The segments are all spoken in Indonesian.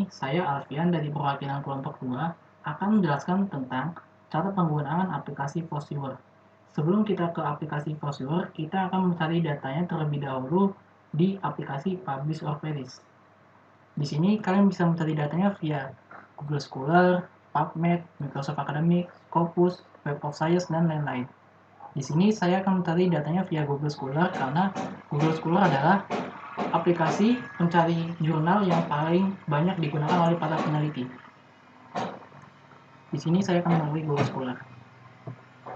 ini, saya Alfian dari perwakilan kelompok 2 akan menjelaskan tentang cara penggunaan aplikasi Foursquare. Sebelum kita ke aplikasi Foursquare, kita akan mencari datanya terlebih dahulu di aplikasi Publish or Perish. Di sini kalian bisa mencari datanya via Google Scholar, PubMed, Microsoft Academic, Scopus, Web of Science, dan lain-lain. Di sini saya akan mencari datanya via Google Scholar karena Google Scholar adalah aplikasi pencari jurnal yang paling banyak digunakan oleh para peneliti. Di sini saya akan melalui Google Scholar.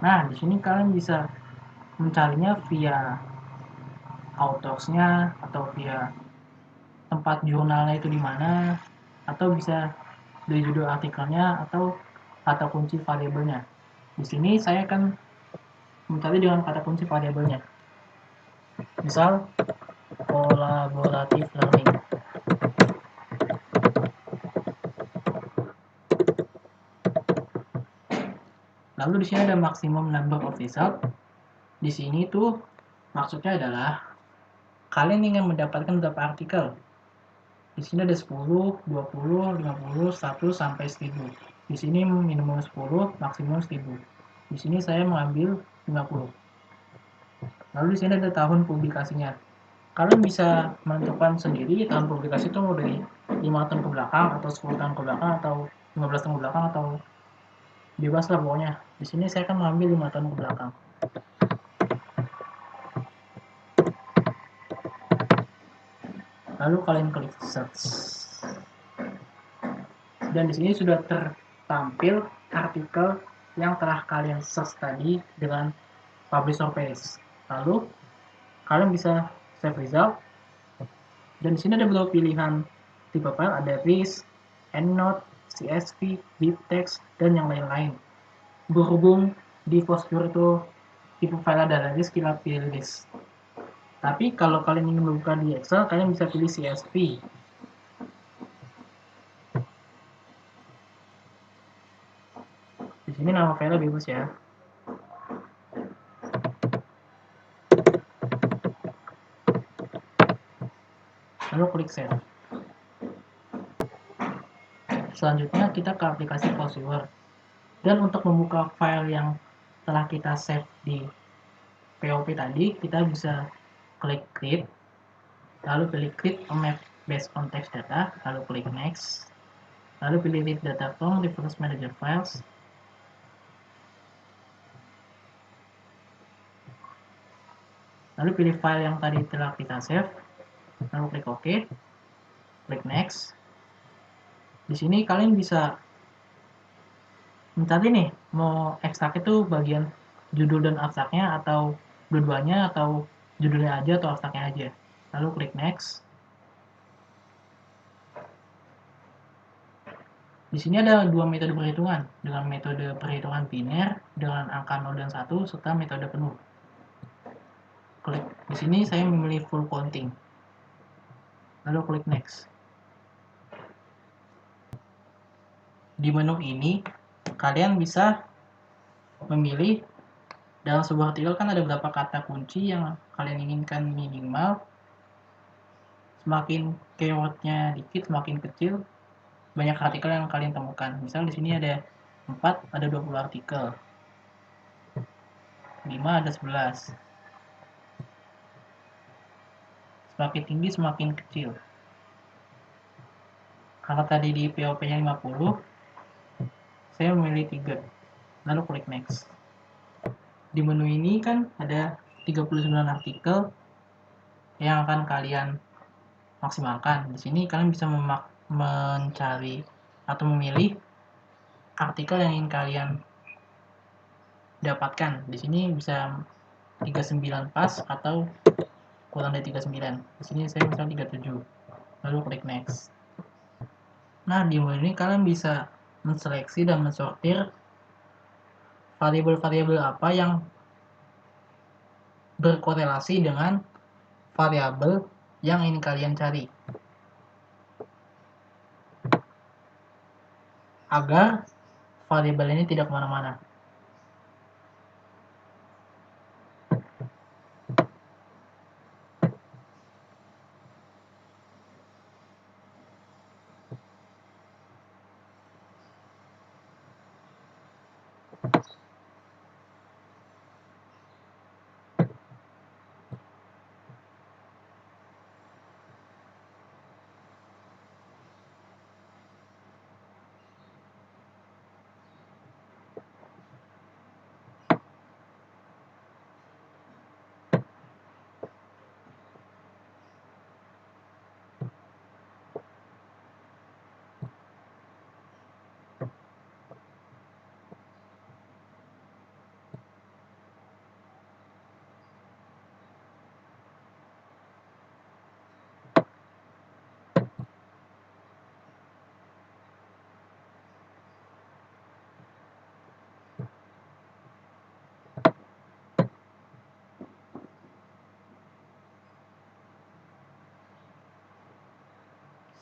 Nah, di sini kalian bisa mencarinya via autorsnya atau via tempat jurnalnya itu di mana, atau bisa dari judul artikelnya atau kata kunci variabelnya. Di sini saya akan mencari dengan kata kunci variabelnya. Misal collaborative learning. Lalu di sini ada maximum number of result. Di sini tuh maksudnya adalah kalian ingin mendapatkan berapa artikel. Di sini ada 10, 20, 50, 100 sampai 1000. Di sini minimum 10, maksimum 1000. Di sini saya mengambil 50. Lalu di sini ada tahun publikasinya. Kalian bisa menentukan sendiri tahun publikasi itu mau dari 5 tahun ke belakang atau 10 tahun ke belakang atau 15 tahun ke belakang atau bebas lah pokoknya. Di sini saya akan mengambil 5 tahun ke belakang. Lalu kalian klik search. Dan di sini sudah tertampil artikel yang telah kalian search tadi dengan publish or perish. Lalu kalian bisa save result. Dan di sini ada beberapa pilihan tipe file, ada RIS, EndNote, CSV, BibTeX, dan yang lain-lain. Berhubung di Foursquare itu tipe file adalah RIS, kita pilih RIS. Tapi kalau kalian ingin membuka di Excel, kalian bisa pilih CSV. Di sini nama file bebas ya. Lalu klik save. Selanjutnya kita ke aplikasi Foursquare. Dan untuk membuka file yang telah kita save di POP tadi, kita bisa klik create, lalu pilih create a map based on text data, lalu klik next, lalu pilih read data from reference manager files, lalu pilih file yang tadi telah kita save, lalu klik OK, klik next. Di sini kalian bisa mencari nih, mau ekstrak itu bagian judul dan abstraknya atau dua-duanya atau judulnya aja atau abstraknya aja. Lalu klik next. Di sini ada dua metode perhitungan, dengan metode perhitungan biner dengan angka 0 dan 1 serta metode penuh. Klik di sini saya memilih full counting. Lalu klik next. Di menu ini kalian bisa memilih dalam sebuah artikel kan ada beberapa kata kunci yang kalian inginkan minimal. Semakin keywordnya dikit, semakin kecil, banyak artikel yang kalian temukan. Misal di sini ada 4, ada 20 artikel. 5 ada 11. Semakin tinggi semakin kecil. Karena tadi di POP-nya 50, saya memilih 3. Lalu klik next. Di menu ini kan ada 39 artikel yang akan kalian maksimalkan. Di sini kalian bisa mencari atau memilih artikel yang ingin kalian dapatkan. Di sini bisa 39 pas atau kurang dari 39. Di sini saya misalnya 37. Lalu klik next. Nah, di menu ini kalian bisa menseleksi dan mensortir variabel-variabel apa yang berkorelasi dengan variabel yang ingin kalian cari, agar variabel ini tidak kemana-mana.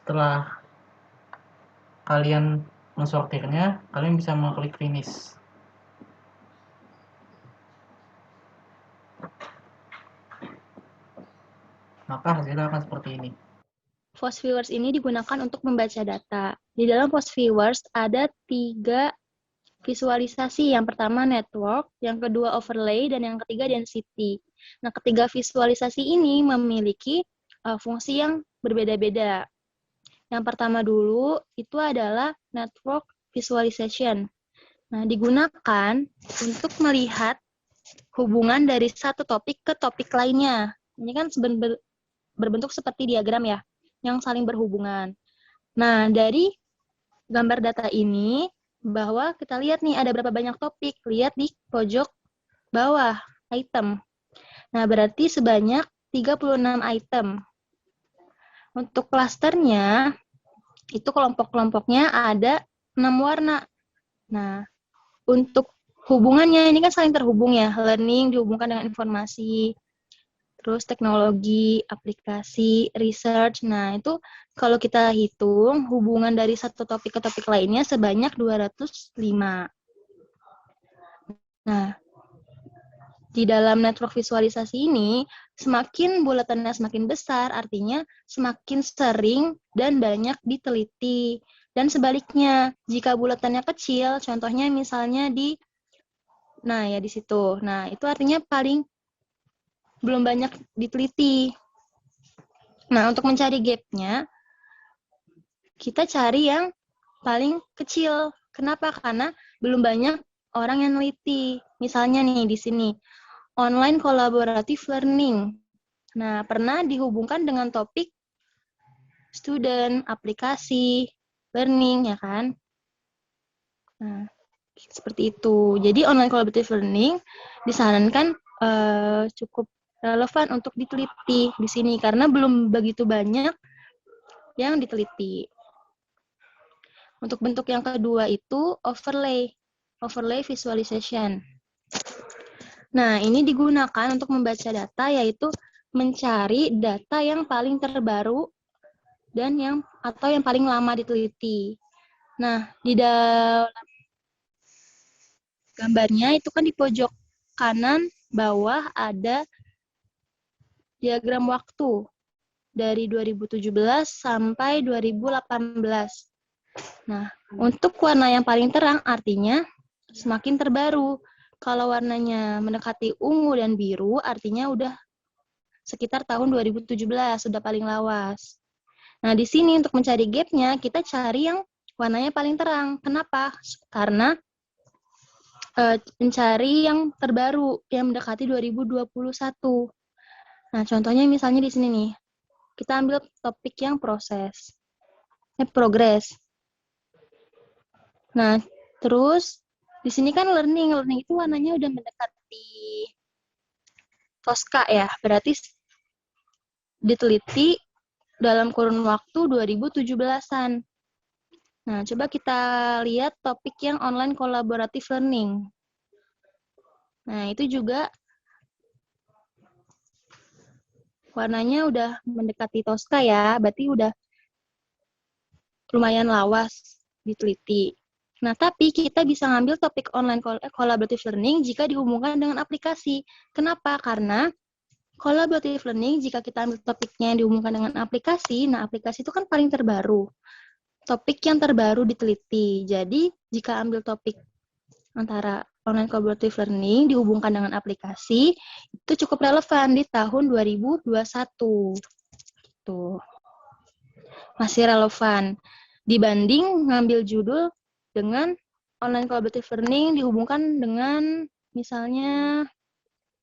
Setelah kalian mensortirnya, kalian bisa mengklik finish. Maka hasilnya akan seperti ini. Post viewers ini digunakan untuk membaca data. Di dalam post viewers ada 3 visualisasi. Yang pertama network, yang kedua overlay, dan yang ketiga density. Nah, ketiga visualisasi ini memiliki fungsi yang berbeda-beda. Yang pertama dulu itu adalah network visualization. Nah, digunakan untuk melihat hubungan dari satu topik ke topik lainnya. Ini kan berbentuk seperti diagram ya, yang saling berhubungan. Nah, dari gambar data ini, bahwa kita lihat nih ada berapa banyak topik. Lihat di pojok bawah, item. Nah, berarti sebanyak 36 item. Untuk klasternya, itu kelompok-kelompoknya ada 6 warna. Nah, untuk hubungannya, ini kan saling terhubung ya. Learning dihubungkan dengan informasi, terus teknologi, aplikasi, research. Nah, itu kalau kita hitung, hubungan dari satu topik ke topik lainnya sebanyak 205. Nah, di dalam network visualisasi ini, semakin bulatannya semakin besar, artinya semakin sering dan banyak diteliti. Dan sebaliknya, jika bulatannya kecil, contohnya misalnya di situ. Nah, itu artinya paling belum banyak diteliti. Nah, untuk mencari gap-nya, kita cari yang paling kecil. Kenapa? Karena belum banyak orang yang neliti. Misalnya nih di sini, online collaborative learning. Nah, pernah dihubungkan dengan topik student, aplikasi, learning, ya kan? Nah, seperti itu. Jadi online collaborative learning disarankan cukup relevan untuk diteliti di sini karena belum begitu banyak yang diteliti. Untuk bentuk yang kedua itu overlay visualization. Nah, ini digunakan untuk membaca data, yaitu mencari data yang paling terbaru dan yang paling lama diteliti. Nah, di dalam gambarnya itu kan di pojok kanan bawah ada diagram waktu dari 2017 sampai 2018. Nah, untuk warna yang paling terang artinya semakin terbaru. Kalau warnanya mendekati ungu dan biru artinya udah sekitar tahun 2017, sudah paling lawas. Nah, di sini untuk mencari gap-nya, kita cari yang warnanya paling terang. Kenapa? Karena mencari yang terbaru, yang mendekati 2021. Nah, contohnya misalnya di sini nih. Kita ambil topik yang progress. Nah, terus di sini kan learning itu warnanya udah mendekati Tosca ya, berarti diteliti dalam kurun waktu 2017-an. Nah, coba kita lihat topik yang online collaborative learning. Nah, itu juga warnanya udah mendekati Tosca ya, berarti udah lumayan lawas diteliti. Nah, tapi kita bisa ngambil topik online collaborative learning jika dihubungkan dengan aplikasi. Kenapa? Karena collaborative learning, jika kita ambil topiknya yang dihubungkan dengan aplikasi, nah aplikasi itu kan paling terbaru. Topik yang terbaru diteliti. Jadi, jika ambil topik antara online collaborative learning dihubungkan dengan aplikasi, itu cukup relevan di tahun 2021. Gitu. Masih relevan. Dibanding ngambil judul dengan online collaborative learning dihubungkan dengan misalnya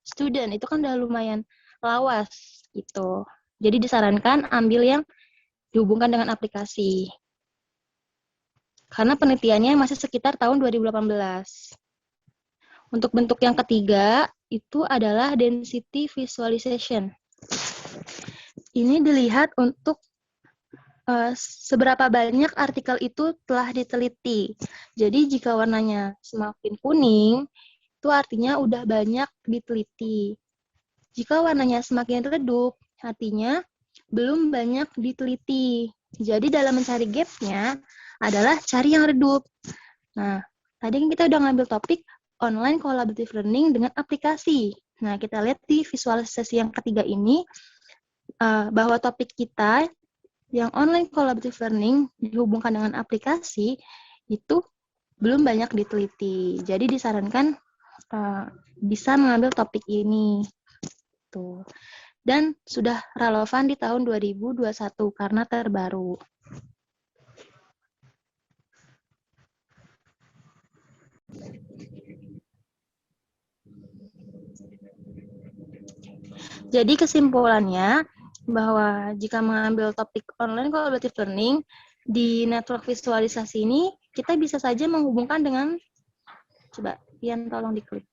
student, itu kan udah lumayan lawas gitu. Jadi disarankan ambil yang dihubungkan dengan aplikasi. Karena penelitiannya masih sekitar tahun 2018. Untuk bentuk yang ketiga itu adalah density visualization. Ini dilihat untuk seberapa banyak artikel itu telah diteliti. Jadi jika warnanya semakin kuning, itu artinya udah banyak diteliti. Jika warnanya semakin redup, artinya belum banyak diteliti. Jadi dalam mencari gap-nya adalah cari yang redup. Nah, tadi kan kita udah ngambil topik online collaborative learning dengan aplikasi. Nah, kita lihat di visualisasi yang ketiga ini, bahwa topik kita yang online collaborative learning dihubungkan dengan aplikasi itu belum banyak diteliti. Jadi disarankan bisa mengambil topik ini. Tuh. Dan sudah relevan di tahun 2021 karena terbaru. Jadi kesimpulannya bahwa jika mengambil topik online collaborative learning di network visualisasi ini, kita bisa saja menghubungkan dengan, coba Ian tolong diklik.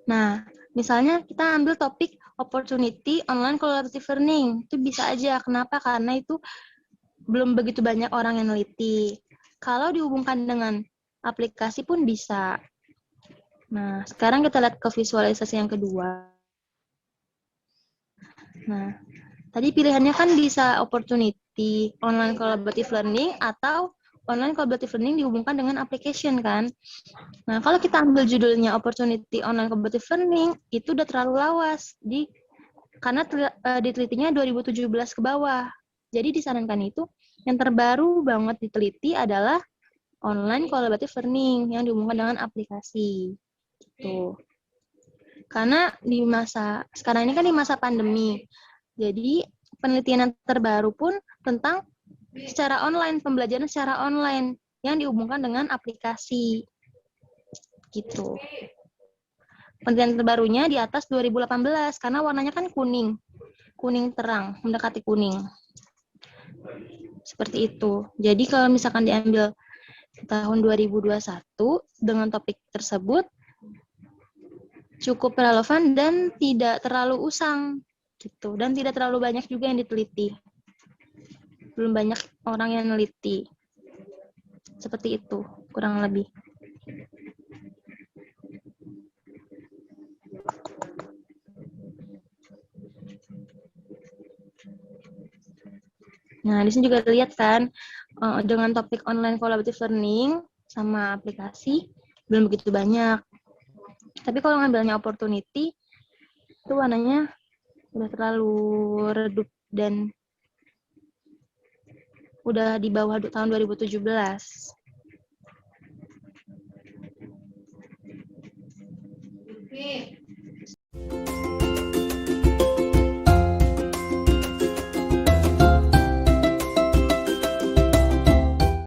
Nah, misalnya kita ambil topik opportunity online collaborative learning, itu bisa aja. Kenapa? Karena itu belum begitu banyak orang yang neliti. Kalau dihubungkan dengan aplikasi pun bisa. Nah, sekarang kita lihat ke visualisasi yang kedua. Nah, tadi pilihannya kan bisa opportunity, online collaborative learning, atau online collaborative learning dihubungkan dengan application kan. Nah, kalau kita ambil judulnya opportunity online collaborative learning, itu udah terlalu lawas. Karena ditelitinya 2017 ke bawah. Jadi disarankan itu yang terbaru banget diteliti adalah online collaborative learning yang dihubungkan dengan aplikasi. Gitu. Karena di masa sekarang ini kan di masa pandemi. Jadi penelitian yang terbaru pun tentang secara online, pembelajaran secara online yang dihubungkan dengan aplikasi. Gitu. Penelitian terbarunya di atas 2018 karena warnanya kan kuning. Kuning terang, mendekati kuning. Seperti itu. Jadi kalau misalkan diambil tahun 2021 dengan topik tersebut cukup relevan dan tidak terlalu usang gitu, dan tidak terlalu banyak juga yang diteliti. Belum banyak orang yang neliti. Seperti itu, kurang lebih. Nah, di sini juga lihat kan, dengan topik online collaborative learning sama aplikasi belum begitu banyak. Tapi kalau ngambilnya opportunity, itu warnanya udah terlalu redup dan udah di bawah tahun 2017.